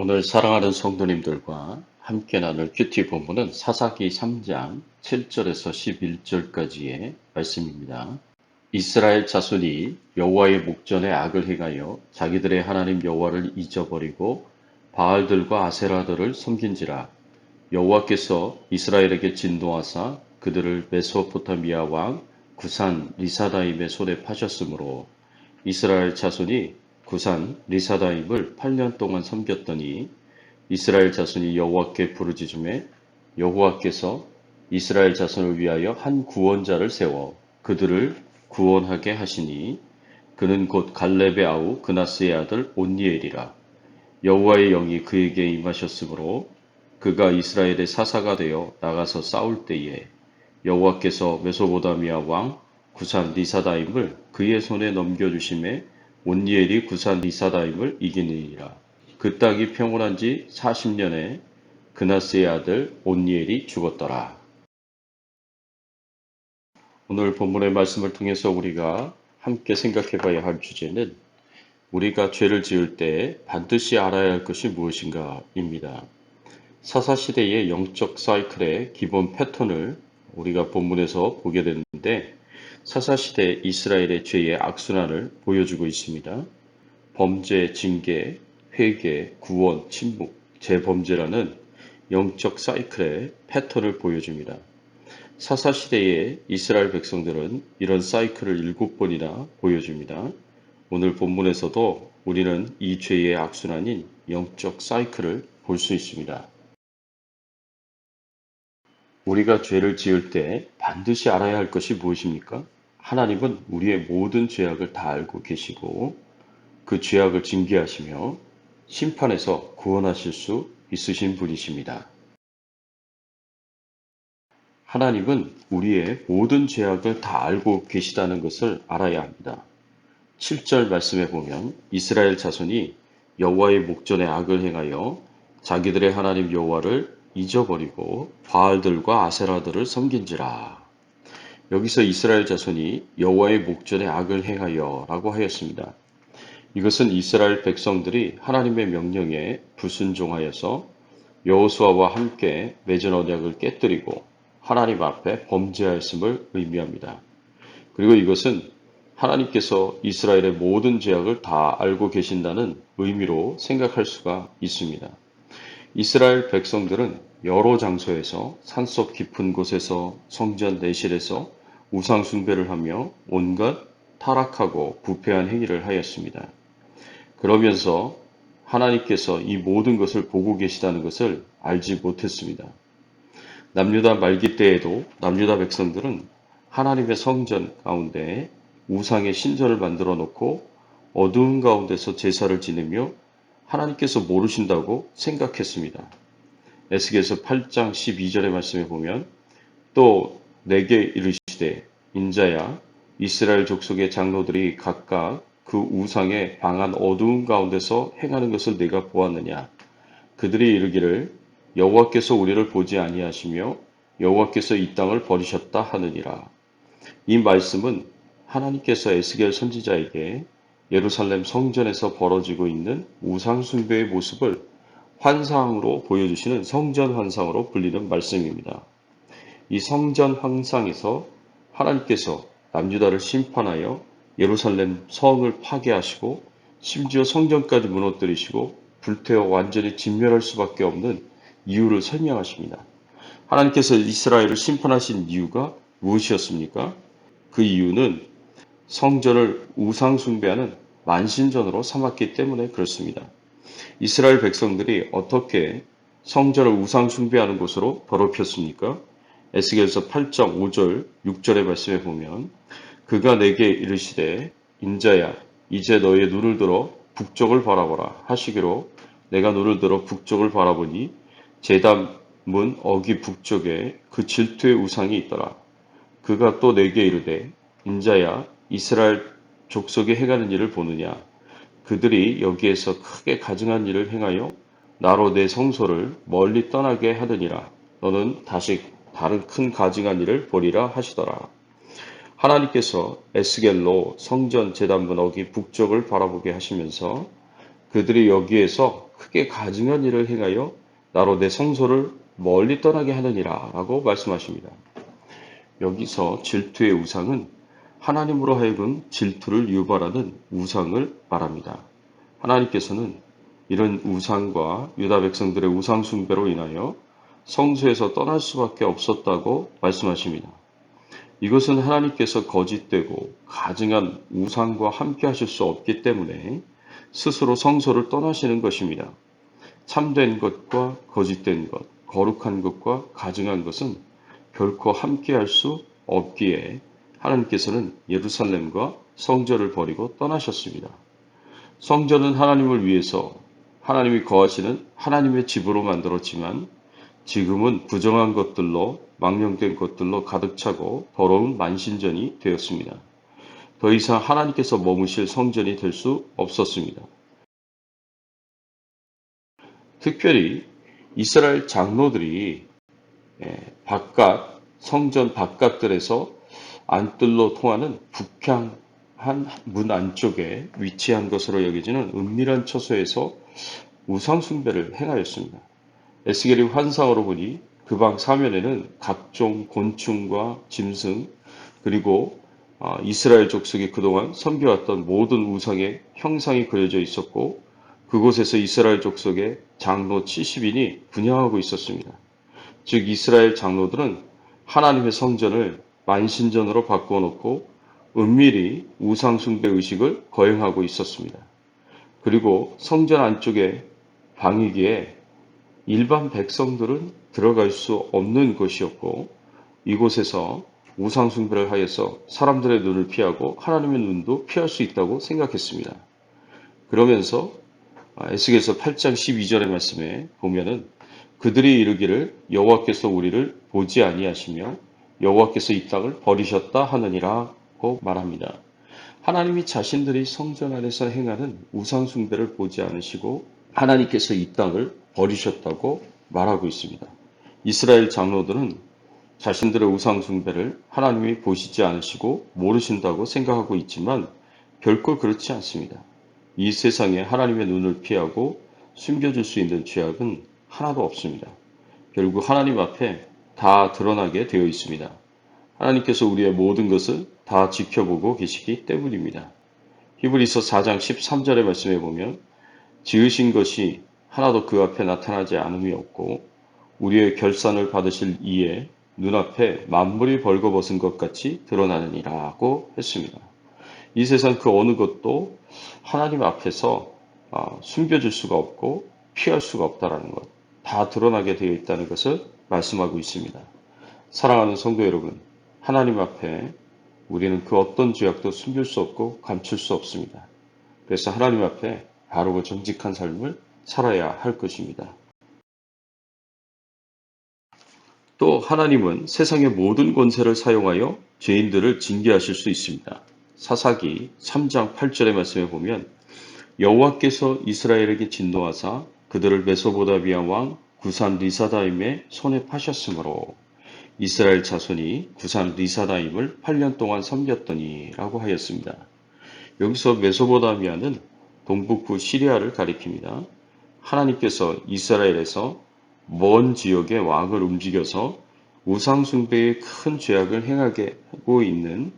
오늘 사랑하는 성도님들과 함께 나눌 큐티 본문은 사사기 3장 7절에서 11절까지의 말씀입니다. 이스라엘 자손이 여호와의 목전에 악을 행하여 자기들의 하나님 여호와를 잊어버리고 바알들과 아세라들을 섬긴지라. 여호와께서 이스라엘에게 진노하사 그들을 메소포타미아 왕 구산 리사다임의 손에 파셨으므로 이스라엘 자손이 구산 리사다임을 8년 동안 섬겼더니 이스라엘 자손이 여호와께 부르짖음에 여호와께서 이스라엘 자손을 위하여 한 구원자를 세워 그들을 구원하게 하시니 그는 곧 갈렙의 아우 그나스의 아들 온니엘이라. 여호와의 영이 그에게 임하셨으므로 그가 이스라엘의 사사가 되어 나가서 싸울 때에 여호와께서 메소보다미아 왕 구산 리사다임을 그의 손에 넘겨주심에 온니엘이 구산 리사다임을 이기느니라. 그 땅이 평온한 지 40년에 그나스의 아들 온니엘이 죽었더라. 오늘 본문의 말씀을 통해서 우리가 함께 생각해 봐야 할 주제는 우리가 죄를 지을 때 반드시 알아야 할 것이 무엇인가입니다. 사사시대의 영적 사이클의 기본 패턴을 우리가 본문에서 보게 되는데 사사시대 이스라엘의 죄의 악순환을 보여주고 있습니다. 범죄, 징계, 회개, 구원, 침묵, 재범죄라는 영적 사이클의 패턴을 보여줍니다. 사사시대의 이스라엘 백성들은 이런 사이클을 7번이나 보여줍니다. 오늘 본문에서도 우리는 이 죄의 악순환인 영적 사이클을 볼 수 있습니다. 우리가 죄를 지을 때 반드시 알아야 할 것이 무엇입니까? 하나님은 우리의 모든 죄악을 다 알고 계시고 그 죄악을 징계하시며 심판에서 구원하실 수 있으신 분이십니다. 하나님은 우리의 모든 죄악을 다 알고 계시다는 것을 알아야 합니다. 7절 말씀에 보면 이스라엘 자손이 여호와의 목전에 악을 행하여 자기들의 하나님 여호와를 잊어버리고 바알들과 아세라들을 섬긴지라. 여기서 이스라엘 자손이 여호와의 목전에 악을 행하여 라고 하였습니다. 이것은 이스라엘 백성들이 하나님의 명령에 불순종하여서 여호수아와 함께 맺은 언약을 깨뜨리고 하나님 앞에 범죄하였음을 의미합니다. 그리고 이것은 하나님께서 이스라엘의 모든 죄악을 다 알고 계신다는 의미로 생각할 수가 있습니다. 이스라엘 백성들은 여러 장소에서 산속 깊은 곳에서 성전 내실에서 우상 숭배를 하며 온갖 타락하고 부패한 행위를 하였습니다. 그러면서 하나님께서 이 모든 것을 보고 계시다는 것을 알지 못했습니다. 남유다 말기 때에도 남유다 백성들은 하나님의 성전 가운데 우상의 신전을 만들어 놓고 어두운 가운데서 제사를 지내며 하나님께서 모르신다고 생각했습니다. 에스겔서 8장 12절의 말씀에 보면 또 내게 이르시되 인자야 이스라엘 족속의 장로들이 각각 그 우상의 방한 어두운 가운데서 행하는 것을 내가 보았느냐. 그들이 이르기를 여호와께서 우리를 보지 아니하시며 여호와께서 이 땅을 버리셨다 하느니라. 이 말씀은 하나님께서 에스겔 선지자에게 예루살렘 성전에서 벌어지고 있는 우상 숭배의 모습을 환상으로 보여주시는 성전 환상으로 불리는 말씀입니다. 이 성전 환상에서 하나님께서 남유다를 심판하여 예루살렘 성을 파괴하시고 심지어 성전까지 무너뜨리시고 불태워 완전히 진멸할 수밖에 없는 이유를 설명하십니다. 하나님께서 이스라엘을 심판하신 이유가 무엇이었습니까? 그 이유는 성전을 우상 숭배하는 만신전으로 삼았기 때문에 그렇습니다. 이스라엘 백성들이 어떻게 성전을 우상 숭배하는 곳으로 더럽혔습니까? 에스겔서 8장 5절 6절의 말씀에 보면 그가 내게 이르시되 인자야 이제 너의 눈을 들어 북쪽을 바라보라 하시기로 내가 눈을 들어 북쪽을 바라보니 제단문 어기 북쪽에 그 질투의 우상이 있더라. 그가 또 내게 이르되 인자야 이스라엘 족속이 행하는 일을 보느냐. 그들이 여기에서 크게 가증한 일을 행하여 나로 내 성소를 멀리 떠나게 하느니라. 너는 다시 다른 큰 가증한 일을 보리라 하시더라. 하나님께서 에스겔로 성전 제단문 어기 북쪽을 바라보게 하시면서 그들이 여기에서 크게 가증한 일을 행하여 나로 내 성소를 멀리 떠나게 하느니라 라고 말씀하십니다. 여기서 질투의 우상은 하나님으로 하여금 질투를 유발하는 우상을 말합니다. 하나님께서는 이런 우상과 유다 백성들의 우상 숭배로 인하여 성소에서 떠날 수밖에 없었다고 말씀하십니다. 이것은 하나님께서 거짓되고 가증한 우상과 함께 하실 수 없기 때문에 스스로 성소를 떠나시는 것입니다. 참된 것과 거짓된 것, 거룩한 것과 가증한 것은 결코 함께 할 수 없기에 하나님께서는 예루살렘과 성전을 버리고 떠나셨습니다. 성전은 하나님을 위해서 하나님이 거하시는 하나님의 집으로 만들었지만 지금은 부정한 것들로 망령된 것들로 가득 차고 더러운 만신전이 되었습니다. 더 이상 하나님께서 머무실 성전이 될 수 없었습니다. 특별히 이스라엘 장로들이 바깥 성전 바깥들에서 안뜰로 통하는 북향한 문 안쪽에 위치한 것으로 여겨지는 은밀한 처소에서 우상 숭배를 행하였습니다. 에스겔이 환상으로 보니 그 방 사면에는 각종 곤충과 짐승 그리고 이스라엘 족속이 그동안 섬겨왔던 모든 우상의 형상이 그려져 있었고 그곳에서 이스라엘 족속의 장로 70인이 분향하고 있었습니다. 즉 이스라엘 장로들은 하나님의 성전을 만신전으로 바꾸어 놓고 은밀히 우상 숭배 의식을 거행하고 있었습니다. 그리고 성전 안쪽에 방이기에 일반 백성들은 들어갈 수 없는 곳이었고 이곳에서 우상 숭배를 하여서 사람들의 눈을 피하고 하나님의 눈도 피할 수 있다고 생각했습니다. 그러면서 에스겔서 8장 12절의 말씀에 보면은 그들이 이르기를 여호와께서 우리를 보지 아니하시며 여호와께서 이 땅을 버리셨다 하느니라고 말합니다. 하나님이 자신들이 성전 안에서 행하는 우상 숭배를 보지 않으시고 하나님께서 이 땅을 버리셨다고 말하고 있습니다. 이스라엘 장로들은 자신들의 우상 숭배를 하나님이 보시지 않으시고 모르신다고 생각하고 있지만 결코 그렇지 않습니다. 이 세상에 하나님의 눈을 피하고 숨겨줄 수 있는 죄악은 하나도 없습니다. 결국 하나님 앞에 다 드러나게 되어 있습니다. 하나님께서 우리의 모든 것을 다 지켜보고 계시기 때문입니다. 히브리서 4장 13절의 말씀에 보면 지으신 것이 하나도 그 앞에 나타나지 않음이 없고 우리의 결산을 받으실 이에 눈앞에 만물이 벌거벗은 것 같이 드러나느니라고 했습니다. 이 세상 그 어느 것도 하나님 앞에서 숨겨질 수가 없고 피할 수가 없다라는 것, 다 드러나게 되어 있다는 것을 말씀하고 있습니다. 사랑하는 성도 여러분, 하나님 앞에 우리는 그 어떤 죄악도 숨길 수 없고 감출 수 없습니다. 그래서 하나님 앞에 바르고 정직한 삶을 살아야 할 것입니다. 또 하나님은 세상의 모든 권세를 사용하여 죄인들을 징계하실 수 있습니다. 사사기 3장 8절의 말씀에 보면 여호와께서 이스라엘에게 진노하사 그들을 메소보다미아 왕 구산 리사다임의 손에 파셨으므로 이스라엘 자손이 구산 리사다임을 8년 동안 섬겼더니 라고 하였습니다. 여기서 메소보다미아는 동북부 시리아를 가리킵니다. 하나님께서 이스라엘에서 먼 지역의 왕을 움직여서 우상숭배의 큰 죄악을 행하게 하고 있는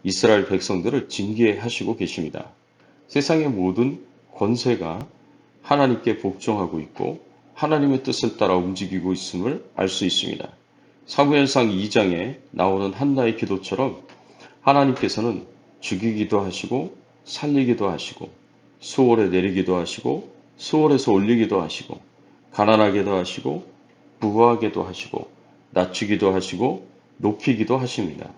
이스라엘 백성들을 징계하시고 계십니다. 세상의 모든 권세가 하나님께 복종하고 있고 하나님의 뜻을 따라 움직이고 있음을 알 수 있습니다. 사무엘상 2장에 나오는 한나의 기도처럼 하나님께서는 죽이기도 하시고 살리기도 하시고 수월에 내리기도 하시고 수월에서 올리기도 하시고 가난하게도 하시고 부하게도 하시고 낮추기도 하시고 높이기도 하십니다.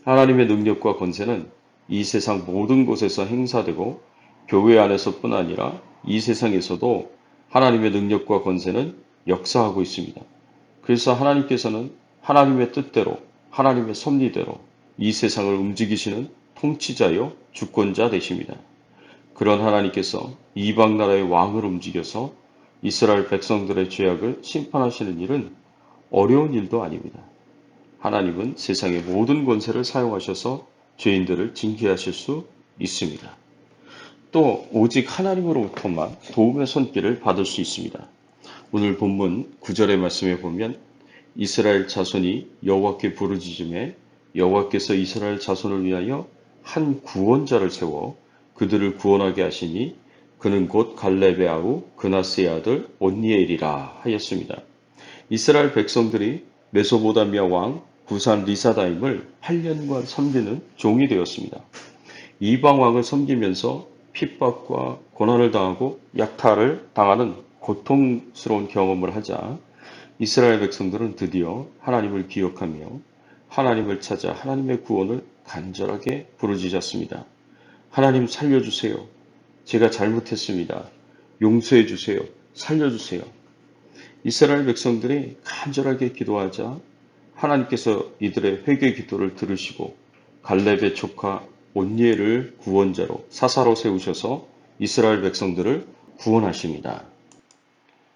하나님의 능력과 권세는 이 세상 모든 곳에서 행사되고 교회 안에서뿐 아니라 이 세상에서도 하나님의 능력과 권세는 역사하고 있습니다. 그래서 하나님께서는 하나님의 뜻대로 하나님의 섭리대로 이 세상을 움직이시는 통치자요 주권자 되십니다. 그런 하나님께서 이방 나라의 왕을 움직여서 이스라엘 백성들의 죄악을 심판하시는 일은 어려운 일도 아닙니다. 하나님은 세상의 모든 권세를 사용하셔서 죄인들을 징계하실 수 있습니다. 또 오직 하나님으로부터만 도움의 손길을 받을 수 있습니다. 오늘 본문 9절의 말씀에 보면 이스라엘 자손이 여호와께 부르짖음에 여호와께서 이스라엘 자손을 위하여 한 구원자를 세워 그들을 구원하게 하시니 그는 곧 갈렙의 아우 그나스의 아들 온니엘이라 하였습니다. 이스라엘 백성들이 메소보다미아 왕 구산 리사다임을 8년간 섬기는 종이 되었습니다. 이방 왕을 섬기면서 핍박과 고난을 당하고 약탈을 당하는 고통스러운 경험을 하자 이스라엘 백성들은 드디어 하나님을 기억하며 하나님을 찾아 하나님의 구원을 간절하게 부르짖었습니다. 하나님 살려주세요. 제가 잘못했습니다. 용서해 주세요. 살려주세요. 이스라엘 백성들이 간절하게 기도하자 하나님께서 이들의 회개 기도를 들으시고 갈렙의 조카 온니엘을 구원자로 사사로 세우셔서 이스라엘 백성들을 구원하십니다.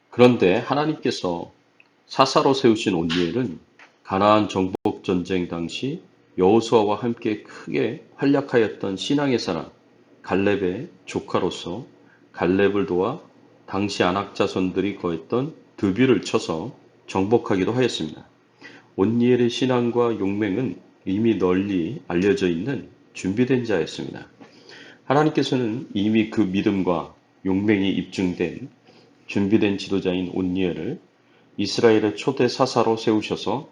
그런데 하나님께서 사사로 세우신 온니엘은 가나안 정복 전쟁 당시 여호수아와 함께 크게 활약하였던 신앙의 사람 갈렙의 조카로서 갈렙을 도와 당시 아낙 자손들이 거했던 드비를 쳐서 정복하기도 하였습니다. 온니엘의 신앙과 용맹은 이미 널리 알려져 있는 준비된 자였습니다. 하나님께서는 이미 그 믿음과 용맹이 입증된 준비된 지도자인 온니엘을 이스라엘의 초대 사사로 세우셔서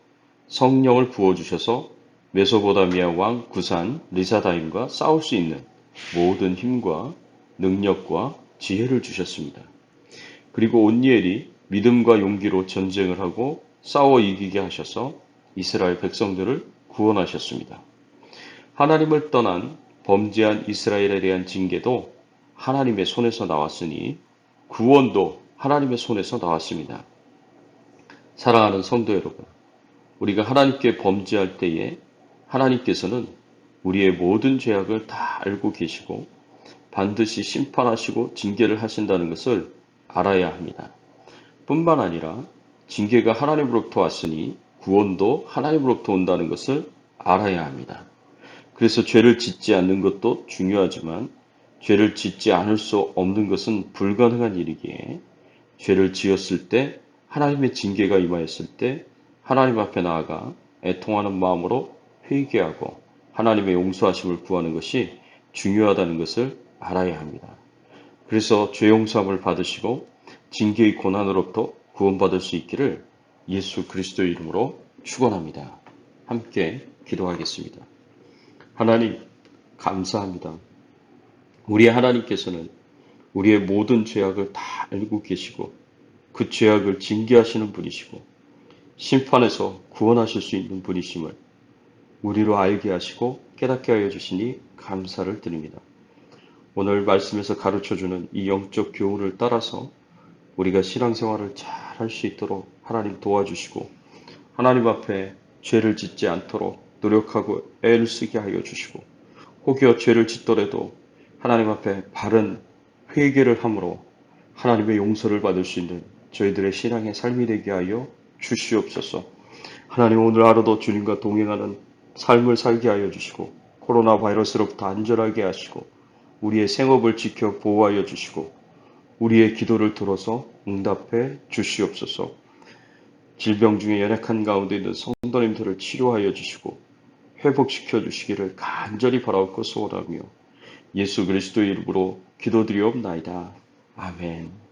성령을 부어주셔서 메소보다미아 왕 구산 리사다임과 싸울 수 있는 모든 힘과 능력과 지혜를 주셨습니다. 그리고 온니엘이 믿음과 용기로 전쟁을 하고 싸워 이기게 하셔서 이스라엘 백성들을 구원하셨습니다. 하나님을 떠난 범죄한 이스라엘에 대한 징계도 하나님의 손에서 나왔으니 구원도 하나님의 손에서 나왔습니다. 사랑하는 성도 여러분, 우리가 하나님께 범죄할 때에 하나님께서는 우리의 모든 죄악을 다 알고 계시고 반드시 심판하시고 징계를 하신다는 것을 알아야 합니다. 뿐만 아니라 징계가 하나님으로부터 왔으니 구원도 하나님으로부터 온다는 것을 알아야 합니다. 그래서 죄를 짓지 않는 것도 중요하지만 죄를 짓지 않을 수 없는 것은 불가능한 일이기에 죄를 지었을 때 하나님의 징계가 임하였을 때 하나님 앞에 나아가 애통하는 마음으로 회개하고 하나님의 용서하심을 구하는 것이 중요하다는 것을 알아야 합니다. 그래서 죄 용서함을 받으시고 징계의 고난으로부터 구원받을 수 있기를 예수 그리스도의 이름으로 축원합니다. 함께 기도하겠습니다. 하나님 감사합니다. 우리의 하나님께서는 우리의 모든 죄악을 다 알고 계시고 그 죄악을 징계하시는 분이시고 심판에서 구원하실 수 있는 분이심을 우리로 알게 하시고 깨닫게 하여 주시니 감사를 드립니다. 오늘 말씀에서 가르쳐주는 이 영적 교훈을 따라서 우리가 신앙생활을 잘 할 수 있도록 하나님 도와주시고 하나님 앞에 죄를 짓지 않도록 노력하고 애를 쓰게 하여 주시고 혹여 죄를 짓더라도 하나님 앞에 바른 회개를 함으로 하나님의 용서를 받을 수 있는 저희들의 신앙의 삶이 되게 하여 주시옵소서. 하나님 오늘 하루도 주님과 동행하는 삶을 살게 하여 주시고 코로나 바이러스로부터 안전하게 하시고 우리의 생업을 지켜 보호하여 주시고 우리의 기도를 들어서 응답해 주시옵소서. 질병 중에 연약한 가운데 있는 성도님들을 치료하여 주시고 회복시켜 주시기를 간절히 바라옵고 소원하며 예수 그리스도의 이름으로 기도드리옵나이다. 아멘.